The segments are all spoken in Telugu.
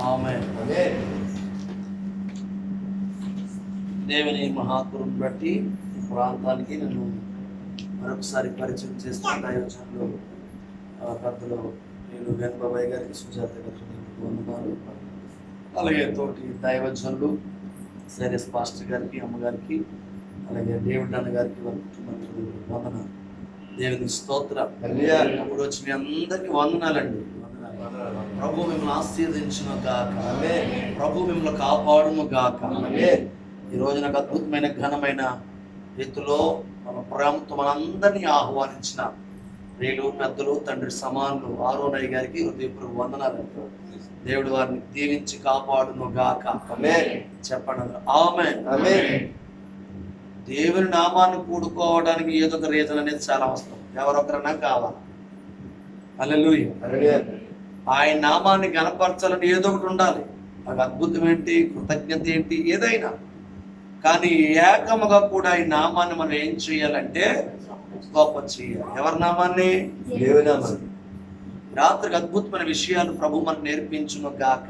ఆమేన్. దేవుని మహాకృపను బట్టి ఈ ప్రాంతానికి నన్ను మరొకసారి పరిచయం చేస్తున్న దైవజనులు పెద్దలు నేను వెంకబాబయ్య గారికి, సుజాత గారికి వందనాలు. అలాగే తోటి దైవజనులు సైరస్ పాస్టర్ గారికి, అమ్మగారికి, అలాగే డేవిడ్ అన్న గారికి, వారి కుటుంబానికి వందనాలు. దేవునికి స్తోత్రం. ఇప్పుడు వచ్చి మీ అందరికీ వందనాలండి. ప్రభు మిమ్మల్ని ఆశీర్వదించును గాక. ప్రభు మిమ్మల్ని కాపాడును గాక. ఈ రోజు నాకు అద్భుతమైన ఘనమైన రీతిలో మన ప్రేమతో మనందరినీ ఆహ్వానించిన ప్రియులు, పెద్దలు, తండ్రి సమానులు ఆరోనయ్య గారికి హృదయపూర్వక వందనాలు. దేవుడు వారిని దీవించి కాపాడును గాక. చెప్పండి ఆమేన్. దేవుని నామాన్ని కూడుకోవడానికి ఏదో ఒక రీజన్ అనేది చాలా అవసరం. ఎవరొకరన్నా కావాలి. హల్లెలూయా. ఆయన నామాన్ని గణపరచాలని ఏదో ఒకటి ఉండాలి. అది అద్భుతం ఏంటి, కృతజ్ఞత ఏంటి, ఏదైనా కానీ ఏకముగా కూడా ఈ నామాన్ని మనం ఏం చేయాలంటే గొప్ప చేయాలి. ఎవరి నామాన్ని? దేవుని నామాన్ని. రాత్రికి అద్భుతమైన విషయాలు ప్రభు మనకు నేర్పించును గాక.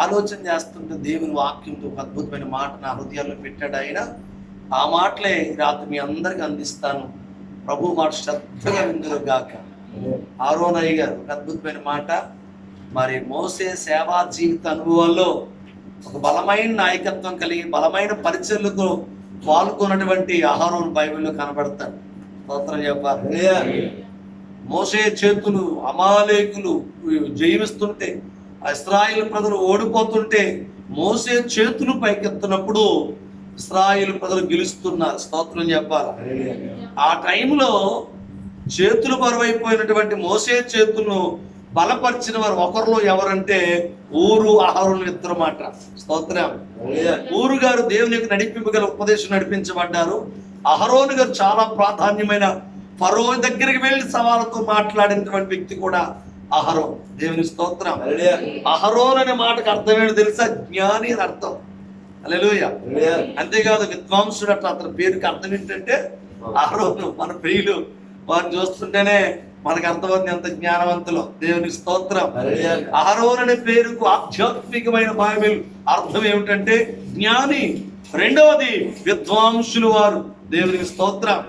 ఆలోచన చేస్తుంటే దేవుని వాక్యంతో ఒక అద్భుతమైన మాట నా హృదయాల్లో పెట్టాడు ఆయన. ఆ మాటలే రాత్రి మీ అందరికి అందిస్తాను. ప్రభు మాట శ్రద్ధగా విందురు గాక. ఆరోనయ్య గారు ఒక అద్భుతమైన మాట. మరి మోసే సేవా జీవిత అనుభవాల్లో ఒక బలమైన నాయకత్వం కలిగి బలమైన పరిచర్లకు పాల్గొన్నటువంటి ఆహారం బైబిల్లో కనబడతాడు. స్తోత్రం చెప్పాలి. మోసే చేతులు అమాలేకులు జయిస్తుంటే, ఇశ్రాయేలు ప్రజలు ఓడిపోతుంటే మోసే చేతులు పైకెత్తున్నప్పుడు ఇశ్రాయేలు ప్రజలు గెలుస్తున్నారు. స్తోత్రం చెప్పాలి. ఆ టైంలో చేతులు బరువైపోయినటువంటి మోసే చేతులను బలపరిచిన వారు ఒకరిలో ఎవరంటే ఊరు అహరోను ఇద్దరు మాట. స్తోత్రం. ఊరు గారు దేవుని యొక్క నడిపింపగల ఉపదేశం నడిపించబడ్డారు. అహరోను గారు చాలా ప్రాధాన్యమైన ఫరో దగ్గరికి వెళ్ళి సవాళ్ళతో మాట్లాడినటువంటి వ్యక్తి కూడా అహరోన్. దేవుని స్తోత్రం. అహరోన్ అనే మాటకు అర్థం ఏంటో తెలుసా? జ్ఞాని అని అర్థం. హల్లెలూయా. అంతేకాదు విద్వాంసుడు అట్లా అతని పేరుకి అర్థం ఏంటంటే అహరోను. మన ప్రియులు వారిని చూస్తుంటేనే మనకు అర్థమవుతుంది ఎంత జ్ఞానవంతులు. దేవునికి స్తోత్రం. అహరోన్ అనే పేరుకు ఆధ్యాత్మికమైన బైబిల్ అర్థం ఏమిటంటే జ్ఞాని. రెండవది విద్వాంసులు వారు. దేవునికి స్తోత్రం.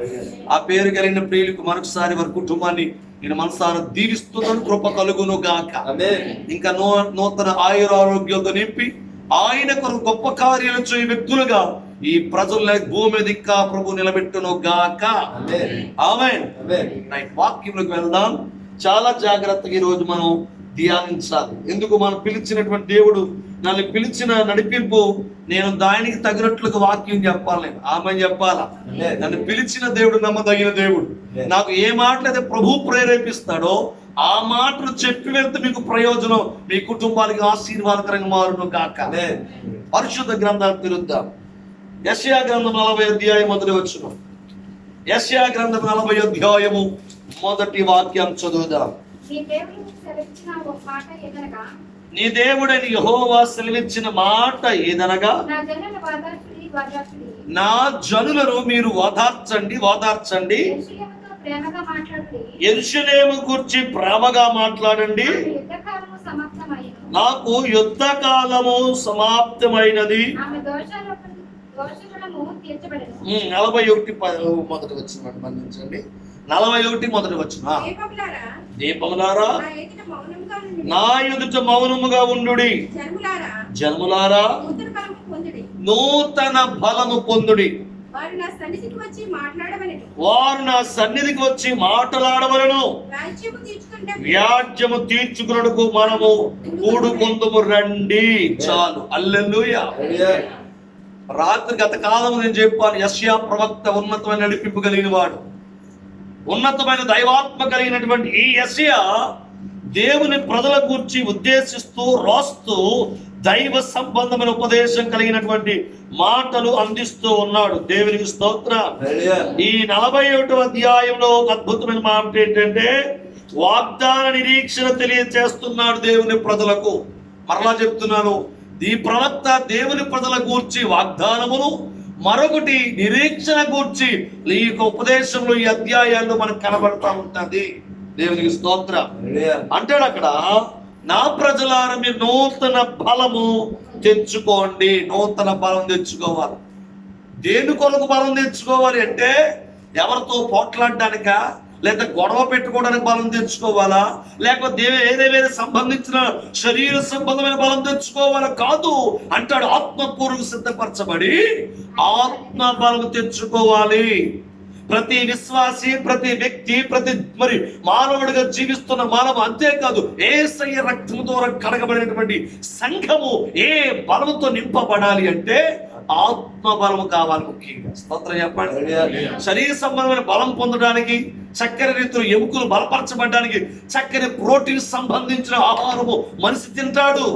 ఆ పేరు కలిగిన ప్రియులకు మరొకసారి వారి కుటుంబాన్ని నేను మనసారా దీవిస్తున్నాను. కృప కలుగును గాక. ఇంకా నూతన ఆయురారోగ్యాలతో నింపి ఆయన కొరకు గొప్ప కార్యాలు చేయ వ్యక్తులుగా ఈ ప్రజల భూమి మీద ఇంకా ప్రభు నిలబెట్టును గాక. ఆమేన్. రైట్, వాక్యంలోకి వెళ్దాం. చాలా జాగ్రత్తగా ఈ రోజు మనం ధ్యానించాలి. ఎందుకు? మనం పిలిచినటువంటి దేవుడు నన్ను పిలిచిన నడిపింపు నేను దానికి తగినట్లుగా వాక్యం చెప్పాలి. నేను ఆమె చెప్పాలా? నన్ను పిలిచిన దేవుడు నమ్మదగిన దేవుడు. నాకు ఏ మాటలైతే ప్రభు ప్రేరేపిస్తాడో ఆ మాటలు చెప్పి వెళ్తే మీకు ప్రయోజనం, మీ కుటుంబానికి ఆశీర్వాదకరంగా మారును గాక. పరిశుద్ధ గ్రంథాలు తిరుగుద్దాం. యెషయా గ్రంథం 40 అధ్యాయం మొదటి వచనం. యెషయా గ్రంథం 40 అధ్యాయము మొదటి వాక్యం చదువుదాం. నీ దేవుడని యెహోవా సెలవిచ్చిన మాట ఏదనగా, నా జనులను మీరు ఓదార్చండి, ఓదార్చండి. యెరూషలేము గురించి ప్రేమగా మాట్లాడండి. నాకు యుద్ధ కాలము సమాప్తమైనది. 41 మొదటి వచ్చిన మన్నించండి. 41 మొదటి వచ్చిన. దీపములారా నా ఎదుట మౌనముగా ఉండుడి. జన్ములారా నూతన బలము పొందుడి. వారు నా సన్నిధికి వచ్చి మాట్లాడవలను. వ్యాజ్యము తీర్చుకున్నకు మనము కూడుకొందుము రండి. చాలు. హల్లెలూయా. రాత్రి గత కాలం నేను చెప్పాను, యెషయా ప్రవక్త ఉన్నతమైన నడిపింపు కలిగిన వాడు, ఉన్నతమైన దైవాత్మ కలిగినటువంటి ఈ యెషయా దేవుని ప్రజల గురించి ఉద్దేశిస్తూ రాస్తూ దైవ సంబంధమైన ఉపదేశం కలిగినటువంటి మాటలు అందిస్తూ ఉన్నాడు. దేవునికి స్తోత్రం. ఈ 41వ అధ్యాయంలో ఒక అద్భుతమైన మాట ఏంటంటే వాగ్దాన నిరీక్షణ తెలియజేస్తున్నాడు దేవుని ప్రజలకు. మరలా చెప్తున్నాను, ఈ ప్రవక్త దేవుని ప్రజల గూర్చి వాగ్దానమును, మరొకటి నిరీక్షణ గూర్చి ఈ ఉపదేశంలో ఈ అధ్యాయాల్లో మనకు కనబడతా ఉంటుంది. దేవునికి స్తోత్రం. అంటాడు అక్కడ నా ప్రజలారా మీరు నూతన బలము తెచ్చుకోండి. నూతన బలం తెచ్చుకోవాలి. దేని కొరకు బలం తెచ్చుకోవాలి అంటే ఎవరితో పోట్లాడడానిక, లేదా గొడవ పెట్టుకోవడానికి బలం తెచ్చుకోవాలా, లేకపోతే వేరే సంబంధించిన శరీర సంబంధమైన బలం తెచ్చుకోవాలా? కాదు అంటాడు. ఆత్మపూర్వక సిద్ధపరచబడి ఆత్మ బలం తెచ్చుకోవాలి. ప్రతి విశ్వాసి, ప్రతి వ్యక్తి, ప్రతి మరి మానవుడిగా జీవిస్తున్న మానవ, అంతేకాదు యేసయ్య రక్తము ద్వారా కడగబడినటువంటి సంఘము ఏ బలముతో నింపబడాలి అంటే ఆత్మ బలము కావాలి. ముఖ్యంగా స్తోత్రం చెప్పండి. శరీర సంబంధమైన బలం పొందడానికి, చక్కని రీతిలో ఎముకలు బలపరచబడడానికి చక్కని ప్రోటీన్ సంబంధించిన ఆహారము మనిషి తింటాడు,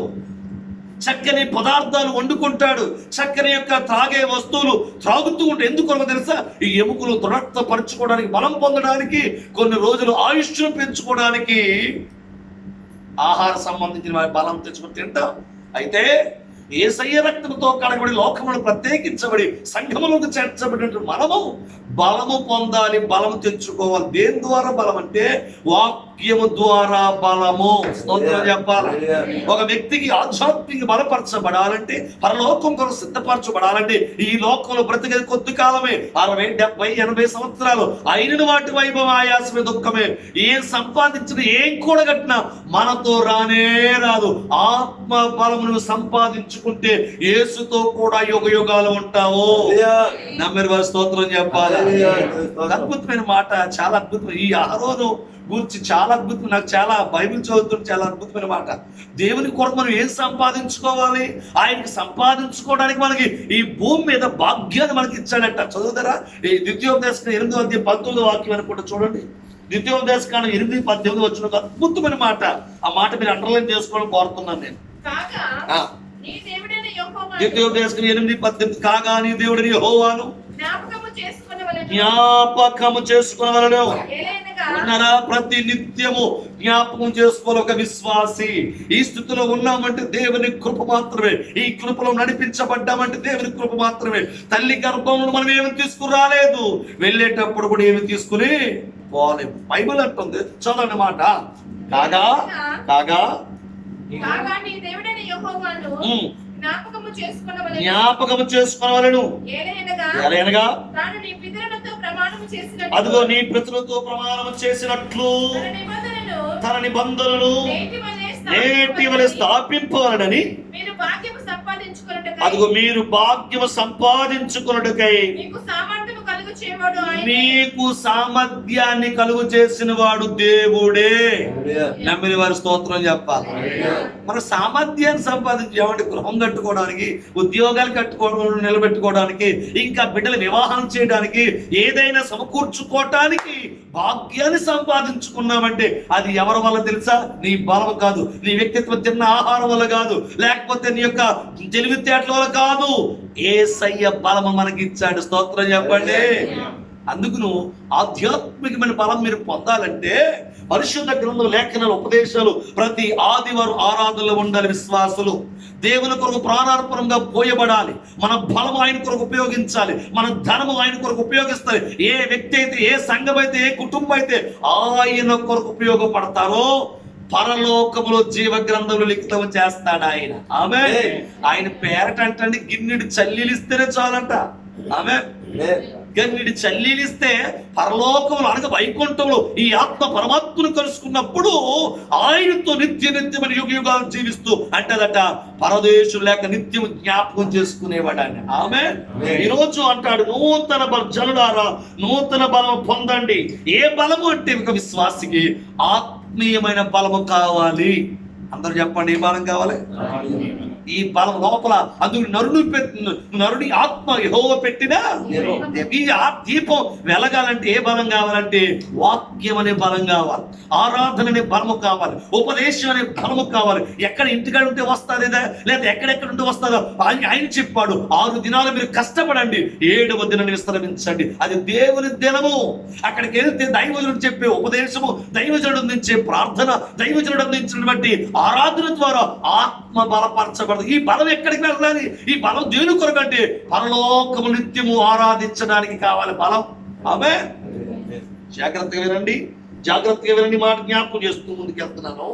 చక్కని పదార్థాలు వండుకుంటాడు, చక్కని యొక్క త్రాగే వస్తువులు త్రాగుతూ ఉంటే ఎందుకు తెలుసా? ఈ ఎముకలు దృఢపరచుకోవడానికి, బలం పొందడానికి, కొన్ని రోజులు ఆయుష్ను పెంచుకోవడానికి ఆహార సంబంధించిన బలం తెచ్చుకొని తింటాం. అయితే యేసయ్య రక్తంతో కడగబడి లోకమును ప్రత్యేకించబడి సంఘములకు చేర్చబడిన మనము బలము పొందాలి, బలము తెచ్చుకోవాలి. దేని ద్వారా బలం అంటే వాక్యము ద్వారా బలము. స్తోత్రం చెప్పాలి. ఒక వ్యక్తికి ఆధ్యాత్మిక బలపరచబడాలంటే, పరలోకం కొరకు సిద్ధపరచబడాలంటే ఈ లోకంలో బ్రతికేది కొద్ది కాలమే, 60, 70, 80 సంవత్సరాలు. అయిన వాటి వైభవం ఆయాసమే, దుఃఖమే. ఏం సంపాదించిన, ఏం కూడగట్టినా మనతో రానే రాదు. ఆత్మ బలమును సంపాదించుకుంటే యేసుతో కూడా యుగ యుగాలు ఉంటావు. నమ్మిన వారి స్తోత్రం చెప్పాలి. అద్భుతమైన మాట, చాలా అద్భుతమైన. ఈ ఆరోను గురించి చాలా అద్భుతం. నాకు చాలా బైబిల్ చదువుతుంటే చాలా అద్భుతమైన మాట. దేవుని కొరకు మనం ఏం సంపాదించుకోవాలి? ఆయనకి సంపాదించుకోవడానికి మనకి ఈ భూమి మీద భాగ్యాన్ని మనకి ఇచ్చాడంట. చదువుతారా? ఈ ద్వితీయోపదేశకాండం 8:19 వాక్యం అనుకుంటా, చూడండి. ద్వితీయోపదేశకాండం 8:18 వచ్చిన ఒక అద్భుతమైన మాట. ఆ మాట మీరు అండర్లైన్ చేసుకోవడం కోరుతున్నాను నేను. ద్వితీయోపదేశకాండం 8:18 కాగా నీ దేవుడిని యెహోవాను జ్ఞాపకము చేసుకునవలెను. ప్రతి నిత్యము జ్ఞాపకం చేసుకోవాలి ఒక విశ్వాసి. ఈ స్థితిలో ఉన్నామంటే దేవుని కృప మాత్రమే. ఈ కృపలో నడిపించబడ్డామంటే దేవుని కృప మాత్రమే. తల్లి గర్భంలో మనం ఏమి తీసుకురాలేదు, వెళ్ళేటప్పుడు కూడా ఏమి తీసుకుని పోలేము. బైబిల్ అంటుంది, చదవండి మాట. కాగా కాగా జ్ఞాపకము చేసుకునవలెను. అదిగో నీ పితరులతో ప్రమాణము చేసినట్లు తన నిబంధనలను నేటి వలె స్థాపింపవలెనని, అదిగో మీరు భాగ్యము సంపాదించుకొనుటకై మీకు సామర్థ్యాన్ని కలుగు చేసిన వాడు దేవుడే. నమ్మిన వారి స్తోత్రం చెప్పాలి. మన సామర్థ్యాన్ని సంపాదించి ఏమంటే గృహం కట్టుకోవడానికి, ఉద్యోగాలు కట్టుకోవడం, నిలబెట్టుకోవడానికి, ఇంకా బిడ్డలు వివాహం చేయడానికి, ఏదైనా సమకూర్చుకోవటానికి భాగ్యాన్ని సంపాదించుకున్నామంటే అది ఎవరి వల్ల తెలుసా? నీ బలం కాదు, నీ వ్యక్తిత్వం, తిన్న ఆహారం వల్ల కాదు, లేకపోతే నీ యొక్క తెలివితేటల వల్ల కాదు. యేసయ్య బలము మనకి ఇచ్చాడు. స్తోత్రం చెప్పండి. అందుకును ఆధ్యాత్మికమైన బలం మీరు పొందాలంటే పరిశుద్ధ గ్రంథం, లేఖనాలు, ఉపదేశాలు ప్రతి ఆదివారం ఆరాధనలో ఉండాలి. విశ్వాసులు దేవుని కొరకు ప్రాణార్పణంగా పోయబడాలి. మన బలం ఆయన కొరకు ఉపయోగించాలి, మన ధనము ఆయన కొరకు ఉపయోగిస్తారు. ఏ వ్యక్తి అయితే, ఏ సంఘం అయితే, ఏ కుటుంబం అయితే ఆయన కొరకు ఉపయోగపడతారో పరలోకములో జీవ గ్రంథంలో లిఖితం చేస్తాడు ఆయన. ఆమె ఆయన పేరట అంటే గిన్నెడు చల్లీలిస్తేనే చాలంట. ఆమె గన్నిడి చల్లీలిస్తే పరలోకములు అనగా వైకుంఠంలో ఈ ఆత్మ పరమాత్మను కలుసుకున్నప్పుడు ఆయనతో నిత్యమైన యుగ యుగాలు జీవిస్తూ అంటదట పరదేశులు లేక నిత్యము జ్ఞాపకం చేసుకునేవాడని. ఆమె ఈరోజు అంటాడు, నూతన జనులారా నూతన బలం పొందండి. ఏ బలము అంటే ఒక విశ్వాసికి ఆత్మీయమైన బలము కావాలి. అందరూ చెప్పండి, ఏ బలం కావాలి? ఈ బలం లోపల. అందుకు నరుని ఆత్మ యెహోవా పెట్టినా ఈ దీపం వెలగాలంటే ఏ బలం కావాలంటే వాక్యం అనే బలం కావాలి, ఆరాధన అనే బలము కావాలి, ఉపదేశం అనే బలము కావాలి. ఎక్కడ ఇంటికాడ ఉంటే వస్తుందా, లేదా ఎక్కడెక్కడ ఉంటే వస్తుందో ఆయన చెప్పాడు. 6 దినాలు మీరు కష్టపడండి, 7వ దినాన్ని విశ్రమించండి. అది దేవుని దినము. అక్కడికి వెళ్తే దైవజనుడు చెప్పే ఉపదేశము, దైవజనుడు అందించే ప్రార్థన, దైవజనుడు అందించినటువంటి ఆరాధన ద్వారా ఆత్మ బలపరచబడదు. ఈ బలం ఎక్కడికి వెళ్ళాలి? ఈ బలం దేని కొరకంటే పరలోకము నిత్యము ఆరాధించడానికి కావాలి బలం. ఆమె జాగ్రత్తగా వినండి, జాగ్రత్తగా వినని మాట జ్ఞాపకం చేస్తూ ముందుకు వెళ్తున్నాను.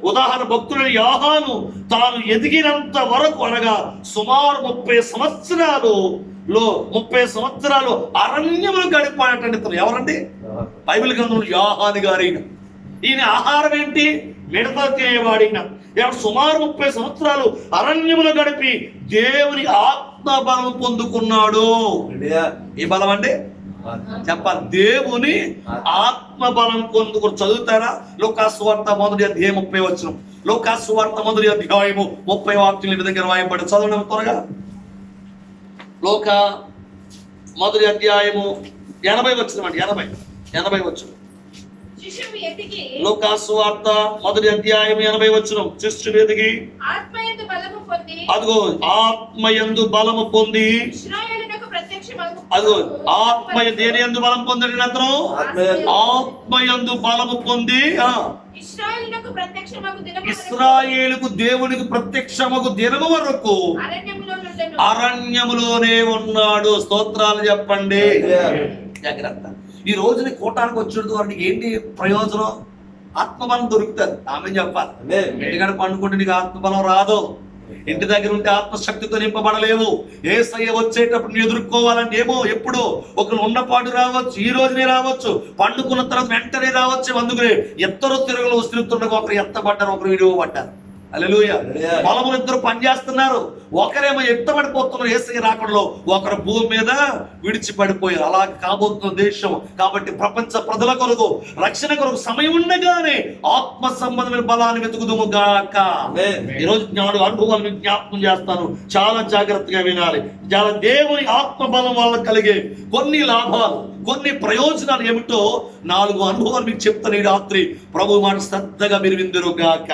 ఉదాహరణ భక్తుడైన యోహాను తాను ఎదిగినంత వరకు అనగా సుమారు 30 సంవత్సరాలు అరణ్యములు గడిపాడటండి. ఎవరండి? బైబిల్ గ్రంథంలో యోహాను గారు. ఈయన ఆహారం ఏంటి? మిడత తినేవాడిన. సుమారు 30 సంవత్సరాలు అరణ్యములు గడిపి దేవుని ఆత్మ బలం పొందుకున్నాడు. ఏ బలం అండి? చెప్పాలి. దేవుని ఆత్మ బలం పొందుకుని. చదువుతారా? లూకాసు వార్త 1వ అధ్యాయం 30 వచనం. లూకాసు వార్త 1వ అధ్యాయము 30 వాక్యం ఈ విధంగా రాయబడి. చదవడం త్వరగా. లూకా 1వ అధ్యాయము 80 వచనం అండి. 80 వచనం. లూకాసు వార్త 1వ అధ్యాయం 80 వచనం. శిష్యుడు ఎదిగి అదిగో ఆత్మయందు బలము పొంది, అదిగో దేని యందు బలం పొందిన అతను? ఆత్మయందు బలము పొంది ఇశ్రాయేలుకు దేవునికి ప్రత్యక్షమగు దినము వరకు అరణ్యములోనే ఉన్నాడు. స్తోత్రాలు చెప్పండి. జాగ్రత్త. ఈ రోజుని కూటానికి వచ్చేది వారికి ఏంటి ప్రయోజనం? ఆత్మబలం దొరుకుతుంది. ఆమె చెప్పాలి. ఎందుకంటే పండుకుంటే నీకు ఆత్మబలం రాదు. ఇంటి దగ్గర ఉంటే ఆత్మశక్తితో నింపబడలేవు. యేసయ్య వచ్చేటప్పుడు నువ్వు ఎదుర్కోవాలంటే ఏమో ఎప్పుడో ఒకరు ఉన్నపాటు రావచ్చు, ఈ రోజునే రావచ్చు, పండుకున్న తర్వాత వెంటనే రావచ్చు. అందుకనే ఎత్తరు తిరుగులు వస్తుండగా ఒకరు ఎత్తబడ్డారు, ఒకరు విడివబడ్డారు. హల్లెలూయా. బలములు ఇద్దరు పనిచేస్తున్నారు. ఒకరేమో ఎత్తబడిపోతున్నారు యేసయ్య రాకడలో, ఒకరు భూమి మీద విడిచిపడిపోయారు. అలా కాబోతున్న దేశం. కాబట్టి ప్రపంచ ప్రజల కొరకు, రక్షణ కొరకు సమయం ఉండగానే ఆత్మ సంబంధమైన బలాన్ని వెతుకుదుము గాక. ఈరోజు జ్ఞాను అనుభవాలను జ్ఞాపకం చేస్తాను. చాలా జాగ్రత్తగా వినాలి. చాలా దేవుని ఆత్మ బలం వల్ల కలిగే కొన్ని లాభాలు, కొన్ని ప్రయోజనాలు ఏమిటో 4 అనుభవాలు మీకు చెప్తాను ఈ రాత్రి. ప్రభు మాట శ్రద్ధగా మీరు విందురు గాక.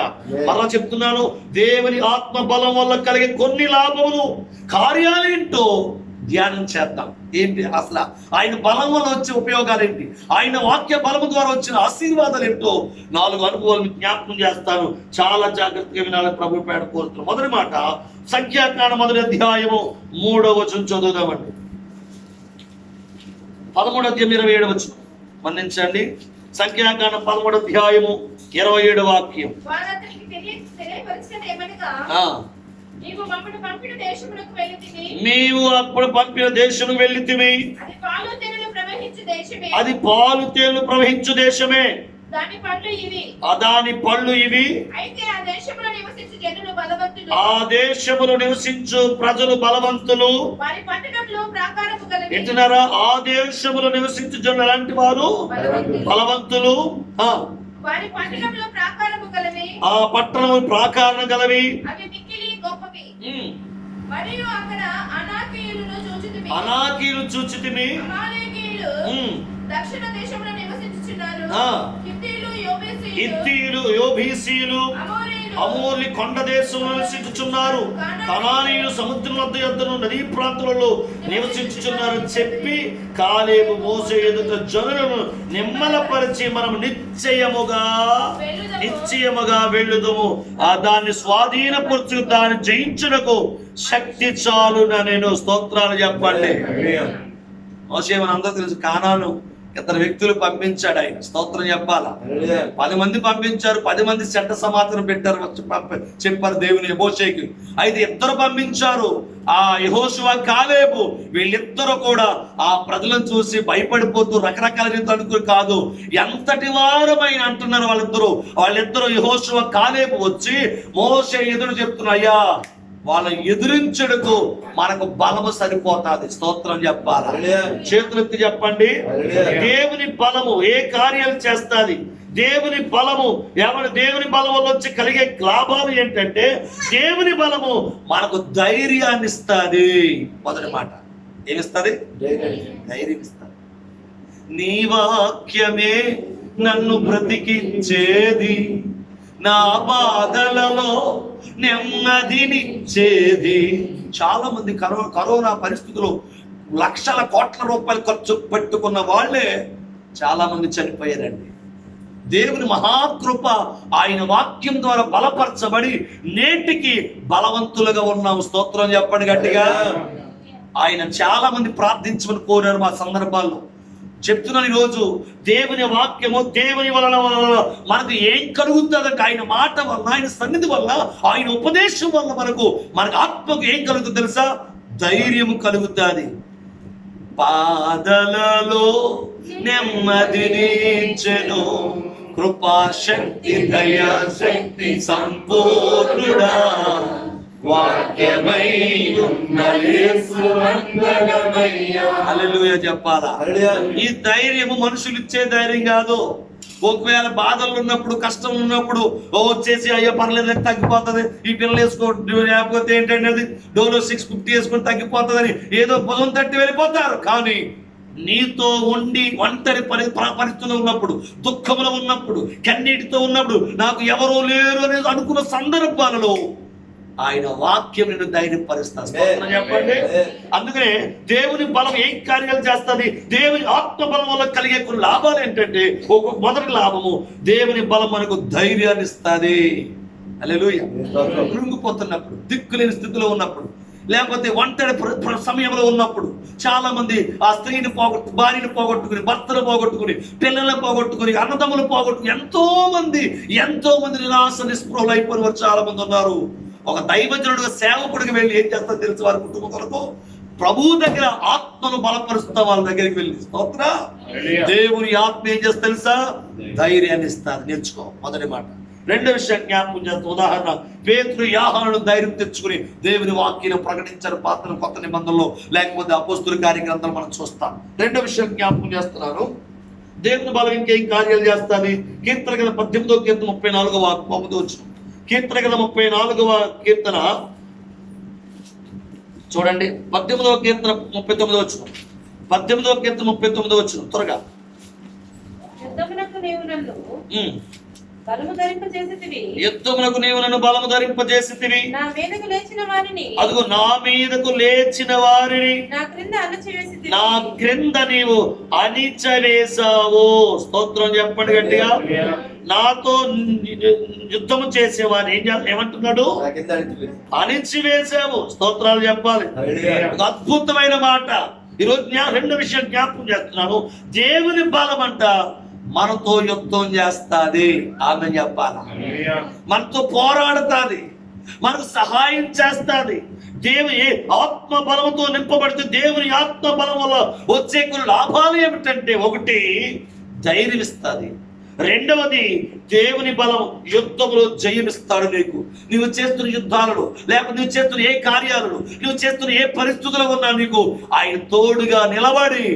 మరలా చెప్తున్నాను, దేవుని ఆత్మ బలం వల్ల కలిగే కొన్ని లాభములు, కార్యాలేంటో ధ్యానం చేద్దాం. ఏంటి అసలు ఆయన బలం వల్ల వచ్చే ఉపయోగాలు ఏంటి, ఆయన వాక్య బలము ద్వారా వచ్చిన ఆశీర్వాదాలు ఏంటో 4 అనుభవాలు మీకు జ్ఞాపకం చేస్తాను. చాలా జాగ్రత్తగా వినాలి. ప్రభు పేడ కోరుతున్నాను. మొదటి మాట సంఖ్యాకాండం 1వ అధ్యాయము 3వ వచనం చదువుదామండి. 13వ అధ్యాయం 27వ వచనం. మన్నించండి. సంఖ్యాకాండం 13వ అధ్యాయము 27వ వాక్యం. నీవు అప్పుడు పంపిన దేశమునకు వెళ్ళితివి, అది పాలు తేనెలు ప్రవహించు దేశమే, దాని పళ్ళు ఇవి. ఆ దేశములో నివసించు ప్రజలు బలవంతులు. వింటున్నారా? ఆ దేశములో నివసించు జనులు ఎలాంటి వారు? బలవంతులు. ఆ పట్టణము ప్రాకారము గలవి. అనాకీయులు చూచితిమి. దక్షిణ దేశంలో నివసించుచున్నారు. హిత్తీయులు, యోబీసీయులు, అమోరీ కొండ దేశంలో నివసించుచున్నారు. కనానీయులు సముద్రం వద్ద యొద్దను నదీ ప్రాంతాలలో నివసించుచున్నారు చెప్పి కాలేబు మోసే ఎదుట జనులను నిమ్మలపరిచి మనం నిశ్చయముగా వెళ్ళుదుము. దాన్ని స్వాధీనపరచు, దాన్ని జయించుటకు శక్తి చాలున నేను. స్తోత్రాలు చెప్పండి. మోసే మన అందరూ తెలుసు, కానాను 2 వ్యక్తులు పంపించాడు ఆయన. స్తోత్రం చెప్పాలా. 10 మంది పంపించారు. 10 మంది చెడ్డ సమాచారం పెట్టారు, చెప్పారు దేవుని మోషేకి. అయితే 2 పంపించారు, ఆ యెహోషువ, కాలేబు. వీళ్ళిద్దరూ కూడా ఆ ప్రజలను చూసి భయపడిపోతూ రకరకాల రీతి అనుకుని కాదు, ఎంతటి వారమైన అంటున్నారు వాళ్ళిద్దరూ యెహోషువ, కాలేబు వచ్చి మోషే ఎదురు చెప్తున్నారు, అయ్యా వాళ్ళ ఎదురించుడుకు మనకు బలము సరిపోతాది. స్తోత్రం చెప్పాలి. చేతులెత్తి చెప్పండి. దేవుని బలము ఏ కార్యాలు చేస్తాది? దేవుని బలము దేవుని బలం వల్ల వచ్చి కలిగే లాభాలు ఏంటంటే, దేవుని బలము మనకు ధైర్యాన్ని ఇస్తుంది. మొదటి మాట ఏమిస్తుంది? ధైర్యం ఇస్తుంది. నీ వాక్యమే నన్ను బ్రతికించేది, నా బాధలలో నెమ్మదినిచ్చేది. చాలా మంది కరోనా పరిస్థితులు లక్షల కోట్ల రూపాయలు ఖర్చు పెట్టుకున్న వాళ్ళే చాలా మంది చనిపోయారండి. దేవుని మహాకృప ఆయన వాక్యం ద్వారా బలపరచబడి నేటికి బలవంతులుగా ఉన్నాము. స్తోత్రం చెప్పండి గట్టిగా. ఆయన చాలా మంది ప్రార్థించమని కోరారు మా సందర్భాల్లో. చెప్తున్నాను ఈరోజు, దేవుని వాక్యము దేవుని వలన మనకు ఏం కలుగుతుందంటే ఆయన మాట వలన, ఆయన సన్నిధి వలన, ఆయన ఉపదేశం వలన మనకు ఆత్మకు ఏం కలుగుతుంది తెలుసా? ధైర్యం కలుగుతుంది. పాదలలో నెమ్మదినిచ్చెను కృపాశక్తి దయాశక్తి సంపూర్ణుడా వాక్యమై ఉన్న యేసు వందనమయ్యా. హల్లెలూయా చెప్పాలా? ఈ ధైర్యము మనుషులు ఇచ్చే ధైర్యం కాదు. ఒకవేళ బాధలు ఉన్నప్పుడు, కష్టం ఉన్నప్పుడు వచ్చేసి అయ్యో పర్లేదు తగ్గిపోతుంది, ఈ పిల్లలు వేసుకోండి, లేకపోతే ఏంటంటే అది డోలో 650 వేసుకొని తగ్గిపోతుందని ఏదో భుజం తట్టి వెళ్ళిపోతారు. కానీ నీతో ఉండి ఒంటరి పరిస్థితుల్లో ఉన్నప్పుడు, దుఃఖంలో ఉన్నప్పుడు, కన్నీటితో ఉన్నప్పుడు, నాకు ఎవరూ లేరు అనేది అనుకున్న సందర్భాలలో ఆయన వాక్యం నేను ధైర్యపరుస్తాను. చెప్పండి. అందుకనే దేవుని బలం ఏం కార్యాలు చేస్తుంది? దేవుని ఆత్మ బలం వల్ల కలిగే కొన్ని లాభాలు ఏంటంటే, ఒక మొదటి లాభము, దేవుని బలం మనకు ధైర్యాన్ని ఇస్తుంది. హల్లెలూయా. కృంగిపోతున్నప్పుడు, దిక్కులేని స్థితిలో ఉన్నప్పుడు, లేకపోతే ఒంటరి సమయంలో ఉన్నప్పుడు, చాలా మంది ఆ స్త్రీని భార్యను పోగొట్టుకుని, భర్తను పోగొట్టుకుని, పిల్లలను పోగొట్టుకుని, అన్నదమ్ములు పోగొట్టుకుని, ఎంతో మంది నిరాశ నిస్పృహలు అయిపోయిన వారు చాలా మంది ఉన్నారు. ఒక దైవజనుడుగా సేవకుడికి వెళ్ళి ఏం చేస్తారో తెలుసు, వారి కుటుంబం కొరకు ప్రభువు దగ్గర ఆత్మను బలపరుస్తా వాళ్ళ దగ్గరికి వెళ్ళి స్తోత్ర. దేవుని ఆత్మ ఏం చేస్తా తెలుసా? ధైర్యాన్ని ఇస్తారు. నేర్చుకో. మొదటి మాట. రెండో విషయం జ్ఞాపకం చేస్తా. ఉదాహరణ, పేతురు యోహానును ధైర్యం తెచ్చుకుని దేవుని వాక్యాన్ని ప్రకటించారు పాత్ర కొత్త నిబంధనలో, లేకపోతే అపోస్తుల కార్యగ్రంథాలు మనం చూస్తాం. రెండో విషయం జ్ఞాపకం చేస్తున్నాను, దేవుని బలం ఇంకేం కార్యాలు చేస్తాను. కీర్తన 18వ కీర్తన 34వ వచ్చిన కీర్తన 34వ కీర్తన చూడండి. 18వ కీర్తన 39వ వచ్చిన 18వ కీర్తన 39వ వచ్చిన త్వరగా. యుద్ధమునకు నీవు నన్ను బలము ధరింపజేసితివి, నా మీదకు లేచిన వారిని, అదిగో నా మీదకు లేచిన వారిని నా క్రింద నీవు అణిచివేశావు. స్తోత్రం చెప్పండి గట్టిగా. నాతో యుద్ధము చేసేవారు ఏమంటున్నాడు? అణిచివేశావు. స్తోత్రాలు చెప్పాలి. అద్భుతమైన మాట. ఈరోజు రెండు విషయాలు జ్ఞాపకం చేస్తున్నాను. దేవుని బలం అంట మనతో యుద్ధం చేస్తాది. ఆమె చెప్పాల. మనతో పోరాడుతుంది, మనకు సహాయం చేస్తుంది. దేవుని ఆత్మ బలంతో నింపబడితే దేవుని ఆత్మ బలం వల్ల వచ్చే కొన్ని లాభాలు ఏమిటంటే, ఒకటి ధైర్యం ఇస్తుంది, రెండవది దేవుని బలం యుద్ధంలో జయమిస్తాడు. నువ్వు చేస్తున్న యుద్ధాలలో, లేకపోతే నువ్వు చేస్తున్న ఏ కార్యాలలో, నువ్వు చేస్తున్న ఏ పరిస్థితుల్లో ఉన్నా నీకు ఆయన తోడుగా నిలబడి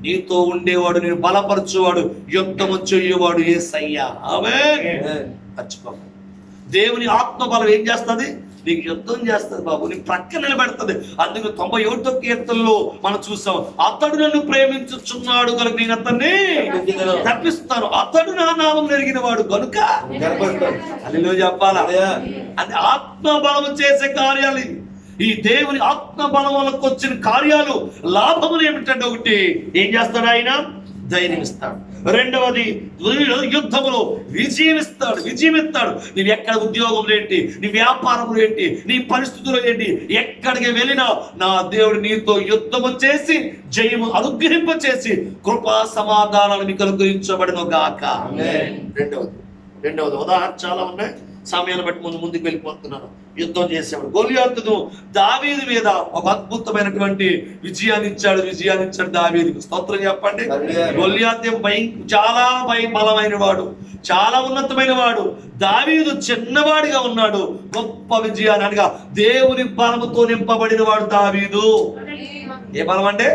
నీతో ఉండేవాడు, నేను బలపరచువాడు, యుద్ధము చెయ్యేవాడు యేసయ్యా. ఆమేన్. మర్చిపో. దేవుని ఆత్మ బలం ఏం చేస్తుంది? నీకు యుద్ధం చేస్తుంది బాబు, నీకు ప్రక్క నిలబెడుతుంది. అందుకు 91వ కీర్తనలో మనం చూసాం, అతడు నన్ను ప్రేమించుచున్నాడు కనుక నేను అతన్ని తప్పిస్తాను, అతడు నా నామం ఎరిగిన వాడు కనుక హల్లెలూయా చెప్పాలా. అది ఆత్మ బలం చేసే కార్యాలు. ఈ దేవుని ఆత్మ బలం వల్లకు వచ్చిన కార్యాలు, లాభములు ఏమిటంటే, ఒకటి ఏం చేస్తాడు? ఆయన ధైర్యం ఇస్తాడు. రెండవది యుద్ధములో విజయం ఇస్తాడు. నువ్వు ఎక్కడ ఉద్యోగంలో ఏంటి, నీ వ్యాపారంలో ఏంటి, నీ పరిస్థితుల్లో ఏంటి, ఎక్కడికి వెళ్ళినా నా దేవుడు నీతో యుద్ధము చేసి జయము అనుగ్రహింపచేసి కృపా సమాధానాలు మీకు అనుగ్రహించబడిన గాక. రెండవది ఉదాహరణ చాలా ఉన్నాయి, సమయాన్ని బట్టి ముందుకు వెళ్ళిపోతున్నాను. యుద్ధం చేసేవాడు గొలియాతును దావీదు మీద ఒక అద్భుతమైనటువంటి విజయాన్ని ఇచ్చాడు దావీదుకు. స్తోత్రం చెప్పండి. గొలియాతు చాలా బలమైన వాడు, చాలా ఉన్నతమైన వాడు. దావీదు చిన్నవాడిగా ఉన్నాడు, గొప్ప విజయాన్ని అనగా దేవుని బలముతో నింపబడిన వాడు దావీదు. ఏ బలం అంటే?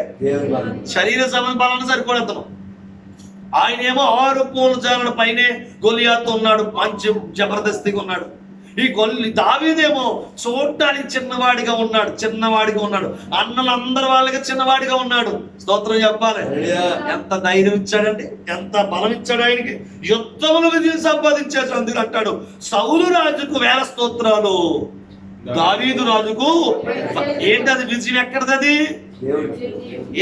శరీర సంబంధ బలాన్ని సరిపడతాను. ఆయన ఏమో 6 పూల జాలల పైనే గొలియాతు ఉన్నాడు, మంచి జబర్దస్తిగా ఉన్నాడు. ఈ దావీదేమో చూడటానికి చిన్నవాడిగా ఉన్నాడు, అన్నలందరి వాళ్ళకి చిన్నవాడిగా ఉన్నాడు. స్తోత్రం చెప్పాలి. ఎంత ధైర్యం ఇచ్చాడండి, ఎంత బలం ఇచ్చాడు ఆయనకి. యుద్ధములు విజయం సంపాదించాడు. అందుకు అంటాడు, సౌలు రాజుకు 1000 స్తోత్రాలు, దావీదు రాజుకు ఏంటి అది విజయం? ఎక్కడది?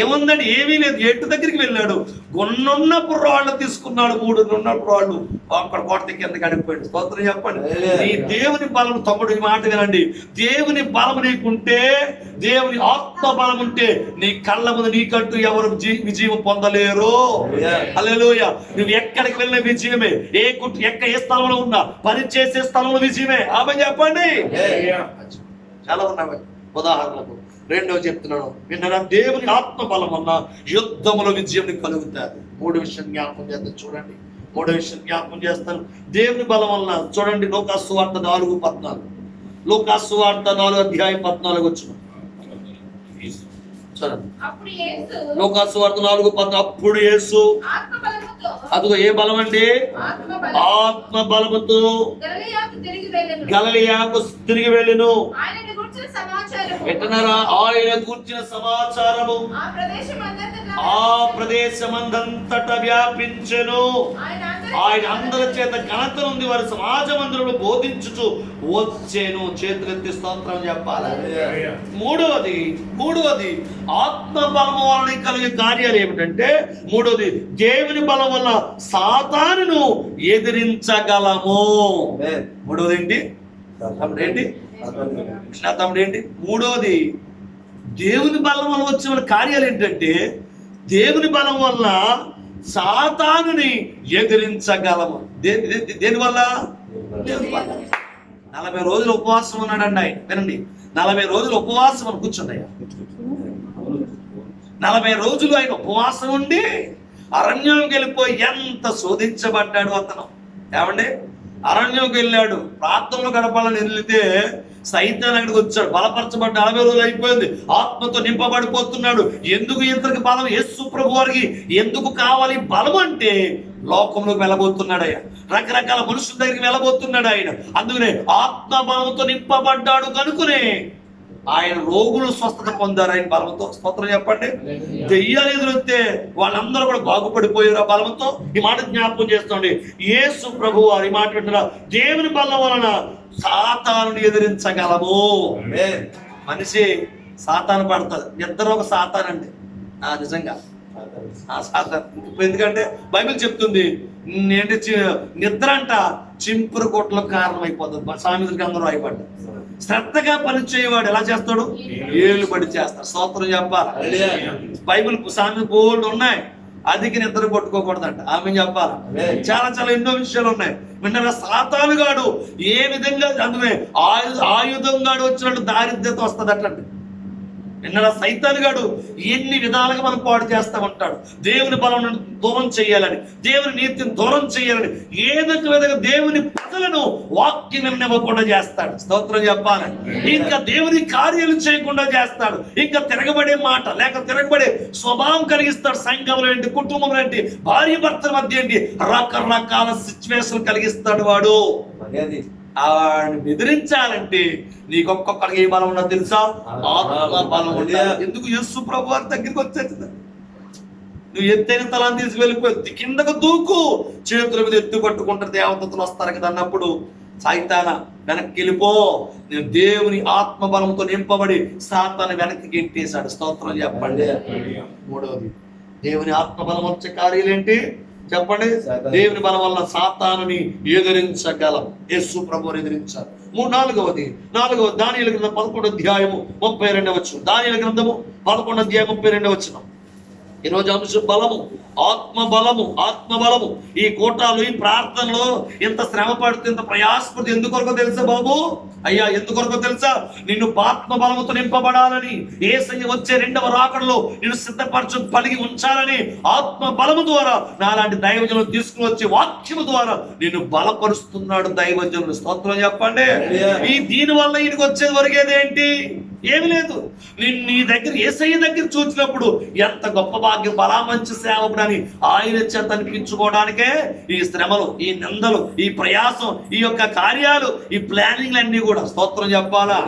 ఏముందండి? ఏమీ లేదు. ఎటు దగ్గరికి వెళ్ళాడు, కొన్నున్నప్పుడు రాళ్ళు తీసుకున్నాడు, 3 ఉన్నప్పుడు రాళ్ళు అక్కడ కోట కిందకి అడిగిపోయాడు. స్తోత్రం చెప్పండి. నీ దేవుని బలం, తమ్ముడు ఈ మాట వినండి, దేవుని బలం నీకుంటే, దేవుని ఆత్మ బలం ఉంటే నీ కళ్ళ ముందు నీకంటూ ఎవరు విజయం పొందలేరు. హల్లెలూయా. నువ్వు ఎక్కడికి వెళ్ళిన విజయమే, ఏ స్థలంలో ఉన్నా, పని చేసే స్థలంలో విజయమే. ఆమె చెప్పండి. చాలా ఉన్నాయి ఉదాహరణకు. రెండవ చెప్తున్నాను విన్నారా, దేవుని ఆత్మ బలం వల్ల యుద్ధములో విజయం కలుగుతారు. 3 విషయం జ్ఞాపకం చేస్తాను చూడండి. 3 విషయం జ్ఞాపకం చేస్తాను. దేవుని బలం వల్ల చూడండి, లూకాసు సువార్త 4:14. లూకాసు సువార్త 4:14 వచ్చిన చూడండి. లూకాసు సువార్త 4:14. అప్పుడు యేసు, అదిగో ఏ బలం అండి? ఆత్మ బలముతో గలిలయకు తిరిగి వెళ్ళెను. ఎట్టనారా? ఆయన కూర్చిన సమాచారము ఆ ప్రదేశమందంతటా వ్యాపించెను. ఆయన అందరి చేత ఘనత నుండి వారి సమాజ మందిరంలో బోధించుచు వచ్చేను. చేతులెత్తి స్తోత్రం చెప్పాలి. మూడవది ఆత్మ బలం వలన కలిగే కార్యాలు ఏమిటంటే, మూడవది దేవుని బలం వల్ల సాతానును ఎదిరించగలము. మూడవది ఏంటి? తమ్ముడు ఏంటి? మూడవది దేవుని బలం వల్ల వచ్చిన కార్యాలు ఏంటంటే, దేవుని బలం వల్ల సాతానుని ఎదిరించగలము. దేని వల్ల? 40 రోజులు ఉపవాసం ఉన్నాడండి ఆయన. వినండి, 40 రోజులు ఉపవాసం అని కూర్చుంది. 40 రోజులు ఆయన ఉపవాసం ఉండి అరణ్యంకి వెళ్ళిపోయి ఎంత శోధించబడ్డాడు అతను. ఏమండి? అరణ్యంకి వెళ్ళాడు, ప్రార్థనలో గడపాలని వెళ్తే సైతాన్ అక్కడికి వచ్చాడు. బలపరచబడ్డ 40 రోజులు అయిపోయింది, ఆత్మతో నింపబడిపోతున్నాడు. ఎందుకు ఇతనికి బలం? యేసు ప్రభు వారికి ఎందుకు కావాలి బలం అంటే, లోకంలోకి వెళ్ళబోతున్నాడు ఆయన, రకరకాల మనుషుల దగ్గరికి వెళ్ళబోతున్నాడు ఆయన. అందుకనే ఆత్మ బలంతో నింపబడ్డాడు కనుకనే ఆయన రోగులు స్వస్థత పొందారు ఆయన బలంతో. స్తోత్రం చెప్పండి. దెయ్యాలు ఎదురొస్తే వాళ్ళందరూ కూడా బాగుపడిపోయారు ఆ బలంతో. ఈ మాట జ్ఞాపకం చేస్తుంది. యేసు ప్రభు వారు ఈ మాట వింటున్నారు, దేవుని బలం వలన సాతానుని ఎదిరించగలము. మనిషి సాతాను పడుతుంది. ఇద్దరు ఒక సాతాను అండి. నిజంగా ఆ సాతాను. ఎందుకంటే బైబిల్ చెప్తుంది ఏంటి, నిద్ర అంట చింపురు కొట్లకు కారణమైపోతుంది. సామెతలకు అందరూ అయిపడ్డారు. శ్రద్ధగా పని చేయవాడు ఎలా చేస్తాడు? ఏళ్ళు పడి చేస్తాడు. స్తోత్రం చెప్పాలి. బైబిల్ సామెత బోల్డ్ ఉన్నాయి. అదికి నిద్ర కొట్టుకోకూడదంట. ఆమె చెప్పాలి. చాలా ఎన్నో విషయాలు ఉన్నాయి. విన్నారా? సాతాను గాడు ఏ విధంగా, అందుకే ఆయుధం గాడు వచ్చినట్టు దారిద్ర్యత వస్తుంది అట్లాంటి. విన్నారా? సైతాను గాడు ఎన్ని విధాలుగా మనం పాడు చేస్తా ఉంటాడు. దేవుని బలం దూరం చేయాలని, దేవుని నీతిని దూరం చేయాలని, ఏదో విధంగా దేవుని ప్రజలను వాక్యం విననివ్వకుండా చేస్తాడు. స్తోత్రం చెప్పాలి. ఇంకా దేవుని కార్యాలు చేయకుండా చేస్తాడు. ఇంకా తిరగబడే మాట లేక తిరగబడే స్వభావం కలిగిస్తాడు. సంఘంలో ఏంటి, కుటుంబంలో ఏంటి, భార్య భర్తల మధ్య ఏంటి, రకరకాల సిచ్యువేషన్ కలిగిస్తాడు వాడు. ఆడిని బెదిరించాలంటే నీకొక్కొక్కడికి ఏ బలం ఉన్నది తెలుసా? ఆత్మ బలం ఉండాలి. ఎందుకు? యేసు ప్రభు వారి దగ్గరికి వచ్చేది. నువ్వు ఎత్తైన తలాన్ని తీసి వెళ్ళిపోయి కిందకు దూకు, చేతుల మీద ఎత్తు పట్టుకుంటారు, దేవతలు వస్తారు కదా అన్నప్పుడు సైతాన వెనక్కి వెళ్ళిపో. నేను దేవుని ఆత్మ బలంతో నింపబడి సాతాను వెనక్కి గెంటేశాడు. స్తోత్రం చెప్పండి. మూడవది దేవుని ఆత్మ బలం వచ్చే కార్యాలేంటి చెప్పండి? దేవుని బలం వల్ల సాతానుని ఎదిరించగలం. యేసు ప్రభువుని ఎదిరించారు. నాలుగవది దానియేలు గ్రంథం 11వ అధ్యాయము 32వ వచనం. దానియేలు గ్రంథము 11వ అధ్యాయం 32వ వచనం. ఈరోజు అంశం బలము, ఆత్మ బలము. ఈ కోటాలు, ఈ ప్రార్థనలో ఎంత శ్రమ పడుతుంది, ఎంత ప్రయాసపడుతుంది. ఎందుకొరకో తెలుసా బాబు? అయ్యా ఎందుకొరకో తెలుసా? నిన్ను ఆత్మ బలముతో నింపబడాలని, యేసయ్య వచ్చే 2వ రాకడలో నిన్ను సిద్ధపరచు కలిగి ఉంచాలని ఆత్మ బలము ద్వారా నాలాంటి దైవజనులు తీసుకుని వచ్చే వాక్యము ద్వారా నిన్ను బలపరుస్తున్నాడు దైవజనులు. స్తోత్రం చెప్పండి. ఈ దీని వల్ల ఈయనకి వచ్చేది వరకేదేంటి? ఏమి లేదు. నీ దగ్గర యేసయ్య దగ్గర చూసినప్పుడు ఎంత గొప్ప భాగ్యం, బలా మంచి సేవకుడని ఆయన చేత అనిపించుకోవడానికే ఈ శ్రమలు, ఈ నిందలు, ఈ ప్రయాసం, ఈ యొక్క కార్యాలు, ఈ ప్లానింగ్ అన్ని కూడా. స్తోత్రం చెప్పాలా?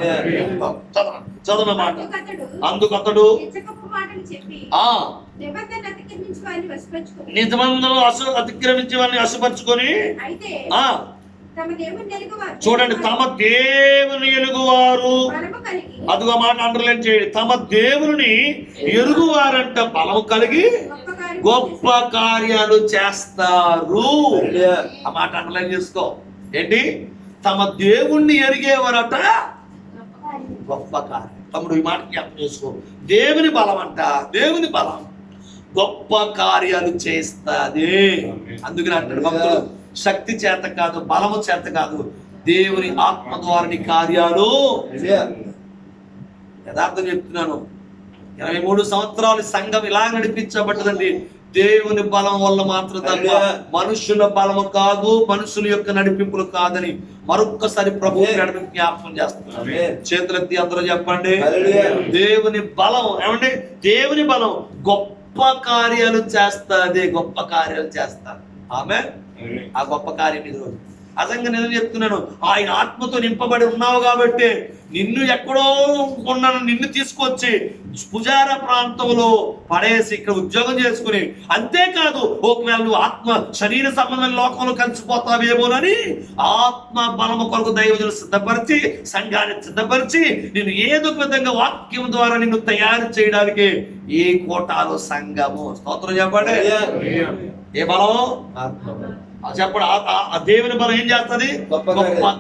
చదవనమాట. అందుకతడు నిజమందరూ అతిక్రమించి వారిని అశుపరుచుకొని, చూడండి, తమ దేవుని ఎలుగువారు అదిగో మాట అండర్లైన్ చేయండి. తమ దేవుని ఎరుగువారంట బలము కలిగి గొప్ప కార్యాలు చేస్తారు. ఆ మాట అండర్లైన్ చేసుకో. ఏంటి? తమ దేవుణ్ణి ఎరిగేవారట గొప్ప కార్యం. తమ్ముడు ఈ మాట జ్ఞాపకం చేసుకో. దేవుని బలం అంట, దేవుని బలం గొప్ప కార్యాలు చేస్తాది. అందుకని అంటాడు భక్తుడు, శక్తి చేత కాదు, బలము చేత కాదు, దేవుని ఆత్మ ద్వారా కార్యాలు. యథార్థం చెప్తున్నాను, 23 సంవత్సరాలు సంఘం ఇలా నడిపించబడ్డదండి దేవుని బలం వల్ల మాత్రం తప్ప మనుషుల బలము కాదు, మనుషుల యొక్క నడిపింపులు కాదని మరొక్కసారి ప్రభు జ్ఞాపకం చేస్తున్నారు. చేతులెత్తి అందరూ చెప్పండి, దేవుని బలం. ఏమండి? దేవుని బలం గొప్ప కార్యాలు చేస్తాది, గొప్ప కార్యాలు చేస్తారు. ఆమె ఆ గొప్ప కార్యం ఇది రోజు అసంగా నేను చెప్తున్నాను, ఆయన ఆత్మతో నింపబడి ఉన్నావు కాబట్టి నిన్ను ఎక్కడో ఉన్నాను, నిన్ను తీసుకొచ్చి పుజార ప్రాంతంలో పడేసి ఇక్కడ ఉద్యోగం చేసుకుని, అంతేకాదు ఒకవేళ నువ్వు ఆత్మ శరీర సంబంధమైన లోకంలో కలిసిపోతావేమోనని ఆత్మ బలము కొరకు దైవజనులు సిద్ధపరిచి, సంఘాన్ని సిద్ధపరిచి, నేను ఏదో విధంగా వాక్యం ద్వారా నిన్ను తయారు చేయడానికి ఈ కోటాలో సంఘము. స్తోత్రం చెప్పండి. ఏ బలం? చెప్పండి. ఆ దేవుని బలం ఏం చేస్తుంది? గొప్ప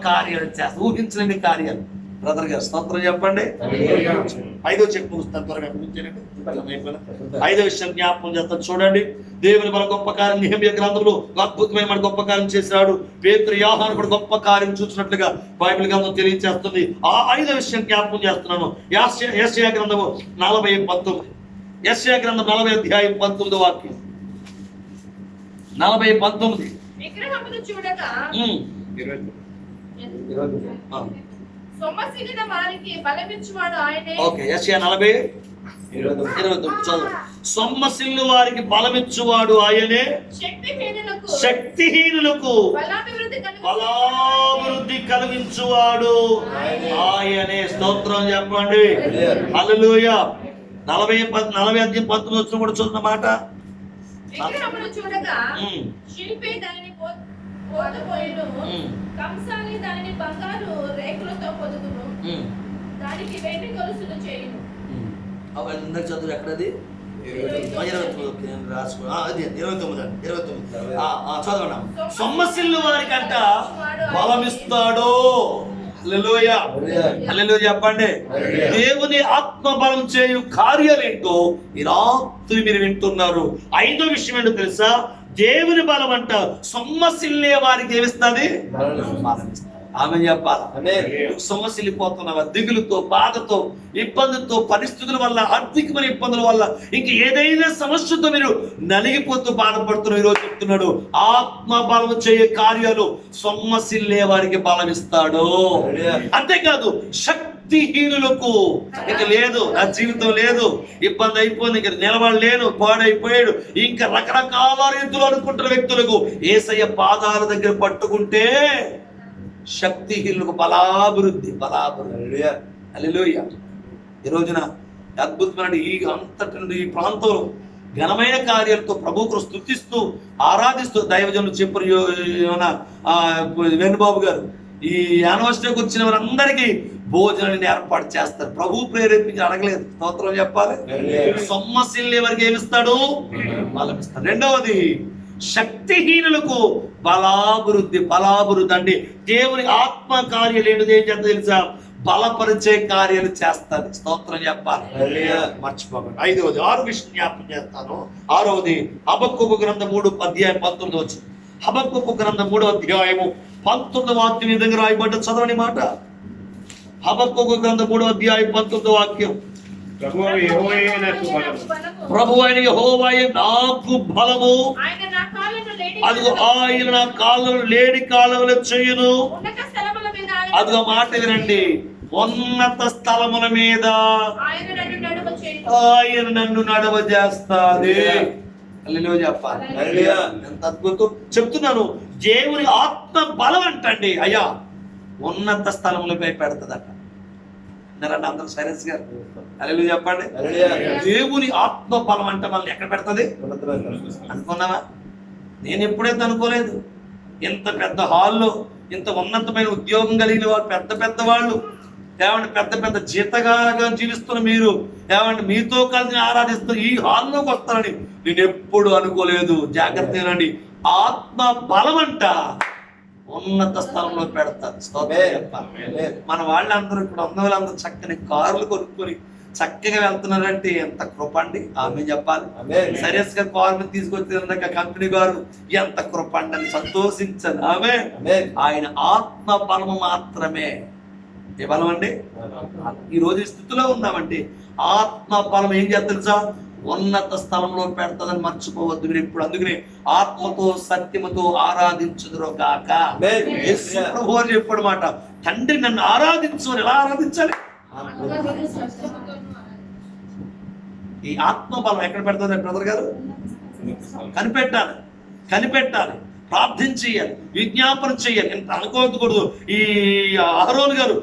కార్యాలు చేస్తుంది, ఊహించలేని కార్యాలు. బ్రదర్ గారు స్తోత్రం చెప్పండి. 5వ చెప్పు ముగిస్తాను త్వరగా. 5వ విషయం జ్ఞాపకం చేస్తాను చూడండి. దేవుని బలం గొప్ప కార్యం. నెహెమ్యా గ్రంథంలో అద్భుతమైన గొప్ప కార్యం చేశాడు. పేతురు, యోహాను కూడా గొప్ప కార్యం చూసినట్లుగా బైబిల్ గ్రంథం తెలియజేస్తుంది. ఆ 5వ విషయం జ్ఞాపకం చేస్తున్నాను. యెషయా గ్రంథము 40:19. యెషయా గ్రంథం 40 అధ్యాయం 19వ వాక్యం. 40:19. విగ్రహమును చూడగా సొమ్మసిల్లిన వారికి బలమిచ్చువాడు ఆయనే. ఓకే, యెషయా 40:29 చదువు. సొమ్మసిల్లు వారికి బలమిచ్చువాడు ఆయనే, శక్తిహీనులకు బలాభివృద్ధి కలిగించువాడు ఆయనే. స్తోత్రం చెప్పండి. హల్లెలూయా. 40:19 వచ్చిన కూడా చూసిన మాట. విగ్రహమును చూడగా శిల్పి దానిని పోతపోయిను, కంసాలి దానిని బంగారు రేకులతో పొదుగును, దానికి వెండి గొలుసులు చేయును. చదువు ఎక్కడది? 29 రాసుకో. అది 29 చదవండి. సొమ్మసిల్లు వారికంట బలమిస్తాడు. హల్లెలూయా, హల్లెలూయా చెప్పండి. దేవుని ఆత్మ బలం చేయు కార్యాలేంటో ఈ రాత్రి మీరు వింటున్నారు. 5వ విషయం ఏంటో తెలుసా? దేవుని బలం అంట సొమ్మసిల్లే వారికి ఏమిస్తుంది? ఆమె చెప్పాలి. సొమ్మసిల్లిపోతున్నావా? దిగులుతో, బాధతో, ఇబ్బందులతో, పరిస్థితుల వల్ల, ఆర్థికమైన ఇబ్బందుల వల్ల, ఇంక ఏదైనా సమస్యతో మీరు నలిగిపోతూ బాధపడుతున్న ఈరోజు చెప్తున్నాడు, ఆత్మ బలం చేయే కార్యాలు సొమ్మసిల్లే వారికి బలం ఇస్తాడు. అంతేకాదు శక్తిహీనులకు ఇక లేదు, నా జీవితం లేదు, ఇబ్బంది అయిపోయింది, ఇంక నిలబడలేను, పాడైపోయాడు, ఇంకా రకరకాల రీతిలో అనుకుంటున్న వ్యక్తులకు యేసయ్య పాదాల దగ్గర పట్టుకుంటే శక్తిహీనులకు బలాభివృద్ధి. హల్లెలూయా. ఈ రోజున అద్భుతమైన ఈ ప్రాంతంలో ఘనమైన కార్యాలతో ప్రభువుకు స్తుతిస్తూ ఆరాధిస్తూ దైవజనులు చెప్పారు. వేణుబాబు గారు ఈ యానివర్సరీకి వచ్చిన వారందరికీ భోజనాన్ని ఏర్పాటు చేస్తారు. ప్రభు ప్రేరేపించి అడగలేదు. స్తోత్రం చెప్పాలి. సొమ్మసిల్లే వారికి ఏమిస్తాడు? బలమిస్తాడు. రెండవది శక్తిహీనులకు బలాభివృద్ధి. అండి దేవుని ఆత్మ కార్యాలు ఏంటిది? ఏం చేస్తా తెలుసా? బలపరిచే కార్యాలు చేస్తాడు. స్తోత్రం చెప్పాలి. మర్చిపోకండి. 5వది 6 విషయం జ్ఞాపకం చేస్తాను. 6వది హబక్కూకు గ్రంథం 3:19 వచ్చింది. హబక్కూకు గ్రంథం 3:19 వాక్యం ఈ విధంగా రాయబడ్డ చదవని మాట. హబక్కూకు గ్రంథం 3:19 వాక్యం. ప్రభువైన యెహోవాయే నాకు బలము, అదిగో ఆయన నా కాళ్ళను లేడి కాళ్ళలో చేయును. అదిగో మాట వినండి, ఉన్నత స్థలముల మీద ఆయన నన్ను నడవ చేస్తాది. చెప్పాలి. ఎంత అద్భుతం చెప్తున్నాను. దేవుని ఆత్మ బలం అంటండి అయ్యా ఉన్నత స్థలములపై పెడతదట. అందరూ సైలెన్స్ గారు హల్లెలూయా చెప్పండి. దేవుని ఆత్మ బలం అంటే మనల్ని ఎక్కడ పెడతది అనుకున్నావా? నేను ఎప్పుడైతే అనుకోలేదు. ఇంత పెద్ద హాల్లో ఇంత ఉన్నతమైన ఉద్యోగం కలిగిన వాళ్ళు, పెద్ద వాళ్ళు ఏమంటే పెద్ద పెద్ద జీతగాగా జీవిస్తున్న మీరు ఏమంటే మీతో కలిసి ఆరాధిస్తున్న ఈ హాల్లోకి వస్తారని నేను ఎప్పుడు అనుకోలేదు. జాగ్రత్త ఏనండి, ఆత్మ బలం అంట ఉన్నత స్థలంలో పెడతారు. స్తోత్రం చెప్పాలి. మన వాళ్ళందరూ ఇప్పుడు ఉన్న వాళ్ళందరూ చక్కని కార్లు కొనుక్కొని చక్కగా వెళ్తున్నారంటే ఎంత కృప అండి. ఆమె చెప్పాలి. సరియస్ గా కార్ మీద తీసుకొచ్చిన కంపెనీ గారు ఎంత కృప అండి అని సంతోషించాలి. ఆమె ఆయన ఆత్మ బలము మాత్రమే. ఏ బలం అండి? ఈ రోజు ఈ స్థితిలో ఉన్నామంటే ఆత్మ బలం ఏం చేస్తా తెలుసా? ఉన్నత స్థలంలో పెడతాదని మర్చిపోవద్దు మీరు ఇప్పుడు. అందుకనే ఆత్మతో సత్యముతో ఆరాధించుదురు గాక. ప్రభు అని చెప్పాడు మాట, తండ్రి నన్ను ఆరాధించు అని. ఎలా ఆరాధించాలి? ఈ ఆత్మ బలం ఎక్కడ పెడతారు బ్రదర్ గారు? కనిపెట్టాలి, కనిపెట్టాలి, ప్రార్థన చేయాలి, విజ్ఞాపన చేయాలి. ఎంత అనుకోకూడదు. ఈ అహరోను గారు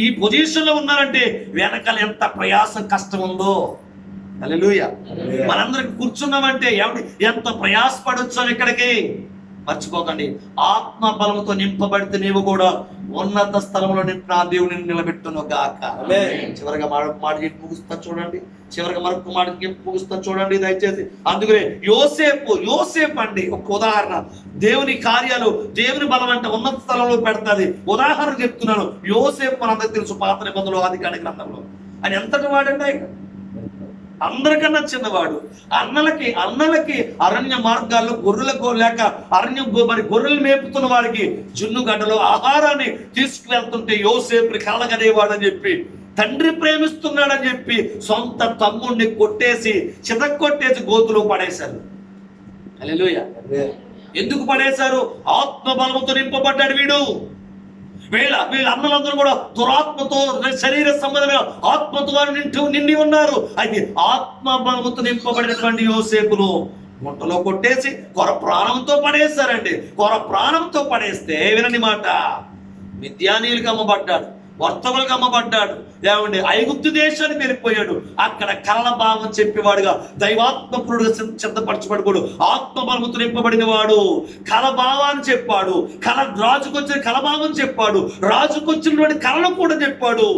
ఈ పొజిషన్ లో ఉన్నారంటే వెనకాల ఎంత ప్రయాసం కష్టం ఉందో. హల్లెలూయా. మనందరికి కూర్చున్నామంటే ఎంత ప్రయాసపడొచ్చు ఇక్కడికి. మర్చిపోకండి, ఆత్మ బలంతో నింపబడితే నీవు కూడా ఉన్నత స్థలంలో నా దేవుని నిలబెట్టును గాక. చివరిగా మాట చెప్పి ముగుస్తా చూడండి. చివరిగా మరొక మాట చెప్పి ముగుస్తా చూడండి దయచేసి. అందుకనే యోసేపు అండి ఒక ఉదాహరణ. దేవుని కార్యాలు, దేవుని బలం అంటే ఉన్నత స్థలంలో పెడతాది. ఉదాహరణ చెప్తున్నాను. యోసేపు మనందరికి తెలుసు, పాత నిబంధనలో ఆదికాండ గ్రంథంలో. ఆయన ఎంతటి వాడండి? ఆయన అందరికన్నా చిన్నవాడు. అన్నలకి అరణ్య మార్గాల్లో గొర్రెలకు లేక మరి గొర్రెలు మేపుతున్న వారికి జున్నుగడ్డలో ఆహారాన్ని తీసుకువెళ్తుంటే యోసేపుని కలగనేవాడని చెప్పి, తండ్రి ప్రేమిస్తున్నాడని చెప్పి సొంత తమ్ముడిని కొట్టేసి చితక్కొట్టేసి గోతులో పడేశారు. హల్లెలూయా. ఎందుకు పడేశారు? ఆత్మ బలముతో నింపబడ్డాడు వీడు. వీళ్ళ అన్నలందరూ కూడా దురాత్మతో, శరీర సంబంధమైన ఆత్మతో నిండి ఉన్నారు. అయితే ఆత్మ బలముతో నింపబడినటువంటి యోసేపును గుంటలో కొట్టేసి కొర ప్రాణంతో పడేశారండి. కొర ప్రాణంతో పడేస్తే వినని మాట, మిద్యానీయులకు అమ్మబడ్డాడు, వర్తకులకు అమ్మబడ్డాడు. ఏమండి, ఐగుప్తు దేశానికి వెళ్ళిపోయాడు. అక్కడ కలల భావం చెప్పేవాడుగా, దైవాత్మకుడుగా సిద్ధపరచబడుకోడు, ఆత్మ బలముతో నింపబడిన వాడు. కల భావాన్ని చెప్పాడు. రాజుకొచ్చిన కలభావం చెప్పాడు. రాజుకొచ్చినటువంటి కళను కూడా చెప్పాడు.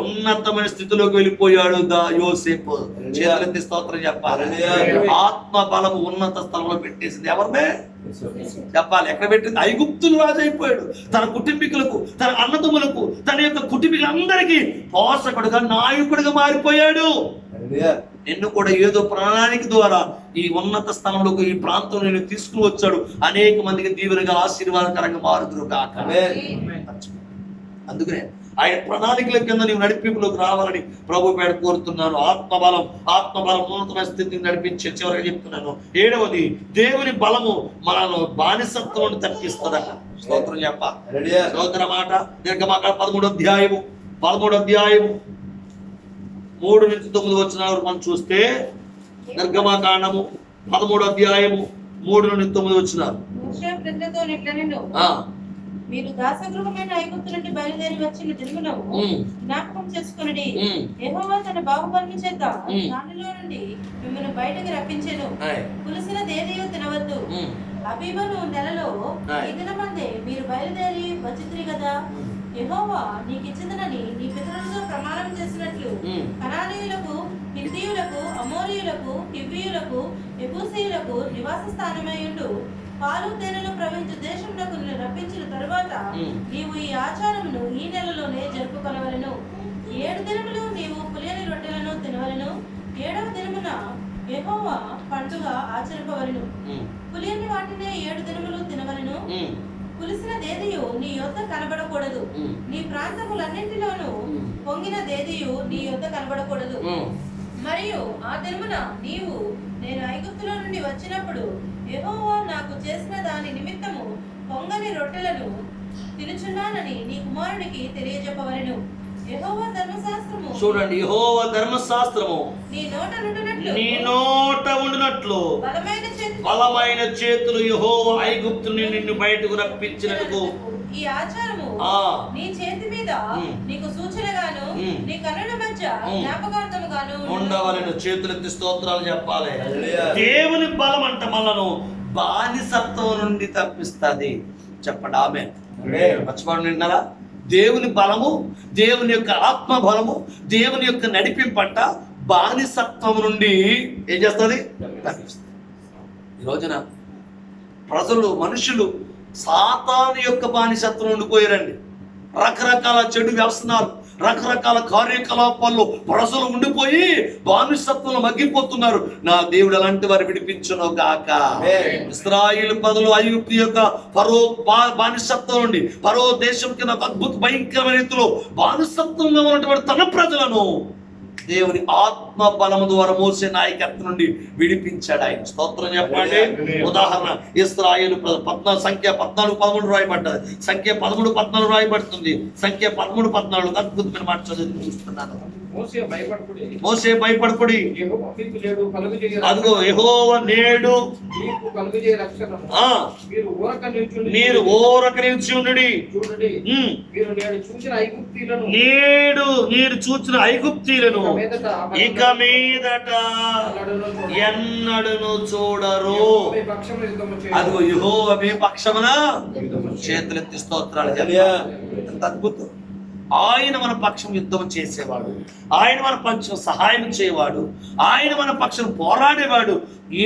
ఉన్నతమైన స్థితిలోకి వెళ్ళిపోయాడు యోసేపు. చేతులెత్తి స్తోత్రం చెప్పాలి. ఆత్మ బలము ఉన్నత స్థలంలో పెట్టేసింది ఎవరినే చెప్పాలి. ఎక్కడ పెట్టింది? ఐగుప్తులు రాజు అయిపోయాడు. తన కుటుంబీకులకు, తన అన్నదమ్ములకు, తన యొక్క కుటుంబీకులందరికీ పోషకుడుగా, నాయకుడిగా మారిపోయాడు. నిన్ను కూడా ఏదో ప్రణాళిక ద్వారా ఈ ఉన్నత స్థలంలోకి, ఈ ప్రాంతంలో నేను తీసుకుని వచ్చాడు. అనేక మందికి దీవెనగా, ఆశీర్వాదకరంగా మారుదురు కాక. అందుకనే ఆయన ప్రణాళికల కింద నీవు నడిపింపులోకి రావాలని ప్రభు పేడ కోరుతున్నాను. ఆత్మబలం ఉన్నతమైన స్థితిని నడిపించే. చివరిగా చెప్తున్నాను, 7వది, దేవుని బలము మనను బానిసత్వం తప్పిస్తుందట. స్తోత్రం చెప్ప. స్తోత్ర మాట నిర్గమాకాండం 13వ అధ్యాయము 3 నుంచి 9 వచనాల వరకు మనం చూస్తే, నిర్గమాకాండము 13వ అధ్యాయము 3 నుండి 9 వచనాలు. మీరు దాసగృహమైన ఐగుప్తు నుండి బయలుదేరి వచ్చిన దినమును జ్ఞాపకం చేసుకుని, యెహోవా తన బాహుబలము చేత దానిలో నుండి మిమ్మల్ని బయటకు రప్పించెను. పులిసిన దేనియో తినవద్దు. అబీబను నెలలో ఈ దినమందే మీరు బయలుదేరి వచ్చితిరి కదా. యెహోవా నీకిచ్చిదనని నీ పితరులతో ప్రమాణం చేసినట్లు కనానీయులకు, హిత్తీయులకు, అమోరీయులకు, హివ్వీయులకు, యెబూసీయులకు నివాస స్థానమైయుండు పాలు తేనెలు ప్రవహించు దేశంలోకి రప్పించిన తరువాత నీవు ఈ ఆచారమును ఈ నెలలోనే జరుపుకొనవలెను. 7 దినములు నీవు పులియని రొట్టెలను తినవలెను. 7వ దినమున యెహోవా పండుగ ఆచరింపవలెను. పులియని వాటినే 7 దినములు తినవలెను. పులిసిన దేదియు నీ యొద్ద కనబడకూడదు. నీ ప్రాంతములన్నింటిలోనూ పొంగిన దేదియు నీ యొద్ద కనబడకూడదు. మరియు ఆ దినమున నీవు నేను ఐగుప్తులో నుండి వచ్చినప్పుడు యెహోవా నాకు చేసిన దాని నిమిత్తము పొంగని రొట్టెలను తినుచున్నానని నీ కుమారునికి తెలియజెప్పవలెను. యెహోవా ధర్మశాస్త్రము, చూడండి, యెహోవా ధర్మశాస్త్రము నీ నోట ఉండునట్లు బలమైన చేతులు యెహోవా ఐగుప్తు నుండి నిన్ను బయటకు రప్పించినట్టుకు ఈ ఆచారము నీ చేతి మీద నీకు సూచనగాను నీ కన్నుల మధ్య జ్ఞాపకార్థముగాను ఉండవలెను. చేతులెత్తి స్తోత్రాలు చెప్పాలి. దేవుని బలం అంట మనను బానిసత్వం నుండి తప్పిస్తుంది. చెప్పండి ఆమేన్. మర్చిపోండి, విన్నారా? దేవుని బలము, దేవుని యొక్క ఆత్మ బలము, దేవుని యొక్క నడిపింపంట బానిసత్వం నుండి ఏం చేస్తుంది? తప్పిస్తుంది. ఈ రోజున ప్రజలు, మనుషులు సాతాను యొక్క బానిసత్వం ఉండిపోయారండి. రకరకాల చెడు వ్యసనాలు, రకరకాల కార్యకలాపాల్లో ప్రజలు ఉండిపోయి బానిసత్వంలో మగ్గిపోతున్నారు. నా దేవుడు అలాంటి వారు విడిపించును గాక. ఇశ్రాయేలు ప్రజలు ఐగుప్తు యొక్క ఫరో బానిసత్వం నుండి, ఫరో దేశం కింద అద్భుత భయంకరమైన రీతిలో బానిసత్వంలో ఉన్నటువంటి తన ప్రజలను దేవుని ఆత్మ బలము ద్వారా మోసే నాయకత్వం నుండి విడిపించాడు ఆయన. స్తోత్రం చెప్పండి. ఉదాహరణ, ఇశ్రాయేలు సంఖ్య 14:13 రాయబడ్డది, సంఖ్య 13:14 రాయబడుతుంది, సంఖ్య 13:14 అద్భుతమైన మాట చదివి చూస్తున్నాను. మోసే భయపడకుడి, అదిగో యెహోవా నేడు మీరు ఊరక నిలిచి ఉండుడి. నేడు మీరు చూచిన ఐగుప్తీలను ఇక మీదట ఎన్నడను చూడరు. అదిగో యెహోవా మీ పక్షమున చేతులెత్తి స్తోత్రాలు చెప్పాలి. ఎంత అద్భుతం! ఆయన మన పక్షం యుద్ధం చేసేవాడు, ఆయన మన పక్షం సహాయం చేయవాడు, ఆయన మన పక్షం పోరాడేవాడు.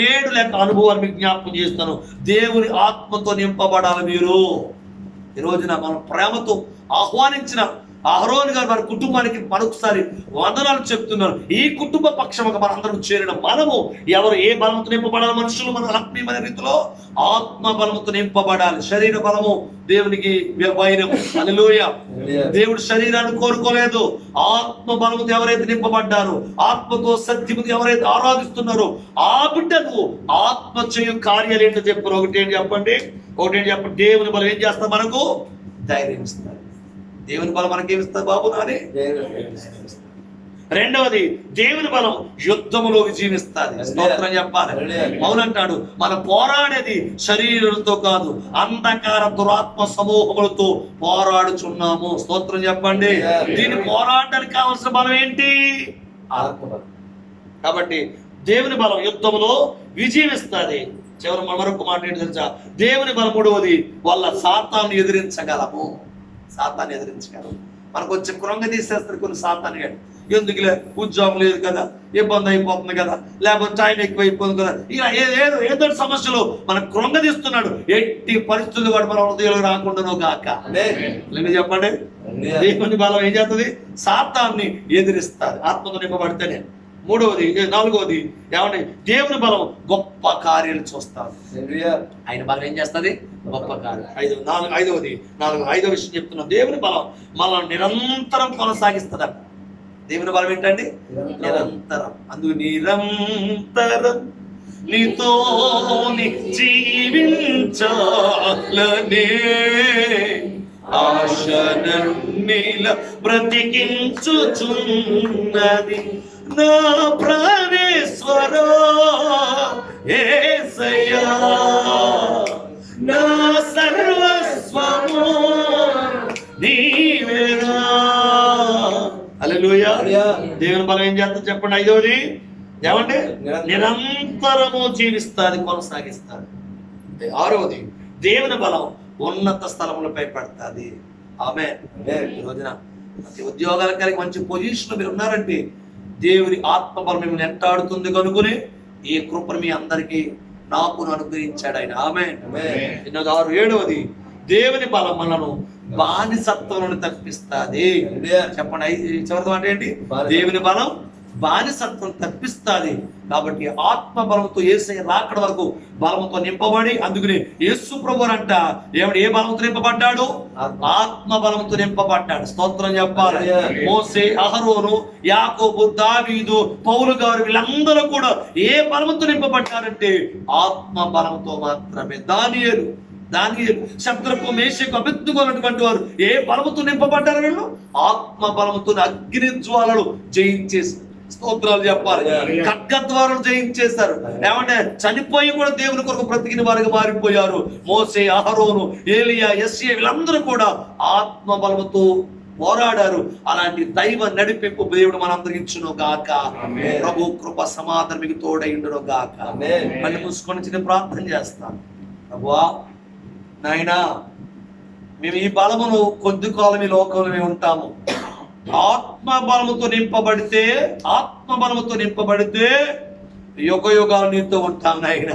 7 లెక్క అనుభవాలు మీకు జ్ఞాపకం చేస్తాను. దేవుని ఆత్మతో నింపబడాలి మీరు. ఈ రోజున మనం ప్రేమతో ఆహ్వానించిన అహరోను గారు వారి కుటుంబానికి మరొకసారి వందనాలు చెప్తున్నారు. ఈ కుటుంబ పక్షముగా మనందరం చేరిన మనము ఎవరు ఏ బలంతో నింపబడాలి? మనుషులు మన ఆత్మీయమైన రీతిలో ఆత్మ బలముతో నింపబడాలి. శరీర బలము దేవునికి వైరం. హల్లెలూయా. దేవుడు శరీరాన్ని కోరుకోలేదు. ఆత్మ బలముతో ఎవరైతే నింపబడ్డారో, ఆత్మతో సత్యముతో ఎవరైతే ఆరాధిస్తున్నారో ఆ బిడ్డకు ఆత్మ చేయు కార్యాలు ఏంటో చెప్పారు. ఒకటేంటి చెప్పండి? దేవుని బలం ఏం చేస్తా? మనకు ధైర్యం ఇస్తారు. దేవుని బలం మనకేమిస్తుంది బాబు? నాని. రెండవది, దేవుని బలం యుద్ధములో విజయమిస్తుంది. స్తోత్రం చెప్పాలి. అవునంటాడు, మన పోరాడేది శరీరంతో కాదు, అంధకార దురాత్మ సమూహములతో పోరాడుచున్నాము. స్తోత్రం చెప్పండి. దీన్ని పోరాడడానికి కావలసిన బలం ఏంటి? ఆత్మ. కాబట్టి దేవుని బలం యుద్ధములో విజయమిస్తుంది. చివరి మరొక మాట ఏంటి తెలుసా? దేవుని బలం మూడవది, వాళ్ళ సాతాన్ని ఎదిరించగలము. సాతాన్ని ఎదిరించగలము. మనకు వచ్చే కృంగ తీసేస్తారు కొన్ని సాతాన్ని. ఎందుకులే, ఉద్యోగం లేదు కదా, ఇబ్బంది అయిపోతుంది కదా, లేకపోతే టైం ఎక్కువైపోతుంది కదా, ఇలా ఏదో సమస్యలు మన కృంగ తీస్తున్నాడు. ఎట్టి పరిస్థితులు కూడా మన హృదయంలో రాకుండా గాక. చెప్పండి. దేవుని బలం ఏం చేస్తుంది? సాతాన్ని ఎదిరిస్తారు ఆత్మతో నింపబడితేనే. నాలుగవది ఏమండి? దేవుని బలం గొప్ప కార్యాలు చూస్తారు. ఆయన బలం ఏం చేస్తుంది? గొప్ప కార్యం. ఐదవ విషయం చెప్తున్నాం. దేవుని బలం మనల్ని నిరంతరం కొనసాగిస్తుందట. దేవుని బలం ఏంటండి? నిరంతరం. అందుకు నిరంతరం నీతోని జీవించాలనే ఆశనన్నిల బ్రతికించుచున్నది నా ప్రాణేశ్వరా యేసయ్యా, నా సర్వస్వము నీవేనా. హల్లెలూయా. దేవుని బలం ఏం చేస్తుంది చెప్పండి? ఐదవది ఏమంటే నిరంతరము జీవిస్తుంది, కొనసాగిస్తుంది. ఆరవది, దేవుని బలం ఉన్నత స్థలములపై పడుతుంది. ఆమేన్. ఈ రోజున ప్రతి ఉద్యోగాల కలిగి మంచి పొజిషన్ మీరు ఉన్నారంటే దేవుని ఆత్మబలం మిమ్మల్ని ఎంటాడుతుంది కనుకొని ఈ కృపను మీ అందరికీ నాకు అనుగ్రహించాడు ఆయన. ఆమేన్. 7వది, దేవుని బలం మనను బానిసత్వం తప్పిస్తుంది. చెప్పండి. చివరి మాట ఏంటి? దేవుని బలం బానిసత్వం తప్పిస్తుంది. కాబట్టి ఆత్మ బలంతో యేసయ్య రాకడ వరకు బలంతో నింపబడి, అందుకని యేసు ప్రభువు అంట ఏమిటి? ఏ బలంతో నింపబడ్డాడు? ఆత్మ బలంతో నింపబడ్డాడు. స్తోత్రం చెప్పాలి. మోసే, అహరోను, యాకోబు, దావీదు, పౌలు గారు వీళ్ళందరూ కూడా ఏ బలంతో నింపబడ్డారంటే ఆత్మ బలంతో మాత్రమే. దానియేలు, శద్రకు, మేషకు, అబేద్నెగో అన్నటువంటి వారు ఏ బలముతో నింపబడ్డారు? వీళ్ళు ఆత్మ బలముతో అగ్ని జ్వాలలు జయించేసి, స్తోత్రాలు చెప్పాలి, ఖడ్గద్వారాలు జయించేశారు. ఏమంటే చనిపోయి కూడా దేవుని కొరకు బ్రతికిన వారికి మారిపోయారు. మోసే, అహరోను, ఏలియా, యెష్యా వీళ్ళందరూ కూడా ఆత్మ బలముతో పోరాడారు. అలాంటి దైవ నడిపింపు దేవుడు మనందరికి ఇచ్చును గాక. ప్రభు కృప సమాధానం మీకు తోడైండును గాక. మళ్ళీ మూసుకొని చిన్న ప్రార్థన చేస్తాను. ప్రభువా, నాయనా మేము ఈ బలమును కొద్ది కాలం ఈ లోకంలో మేము ఉంటాము. ఆత్మ బలముతో నింపబడితే యుగ యుగాలు నీతో ఉంటాం నాయన.